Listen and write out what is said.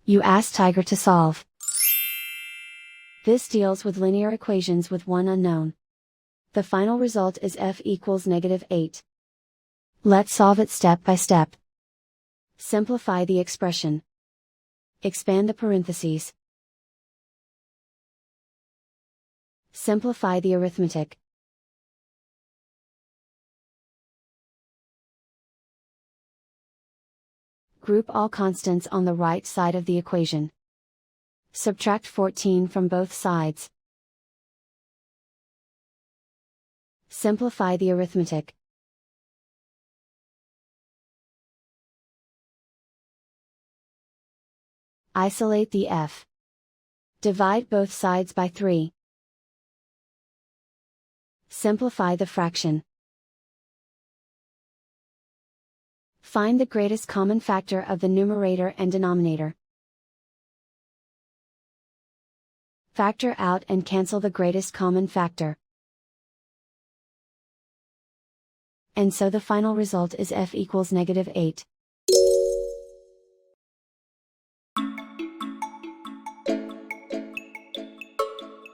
You ask Tiger to solve. This deals with linear equations with one unknown. The final result is f equals -8. Let's solve it step by step. Simplify the expression. Expand the parentheses. Simplify the arithmetic. Group all constants on the right side of the equation. Subtract 14 from both sides. Simplify the arithmetic. Isolate the f. Divide both sides by 3. Simplify the fraction. Find the greatest common factor of the numerator and denominator. Factor out and cancel the greatest common factor. And so the final result is f equals -8.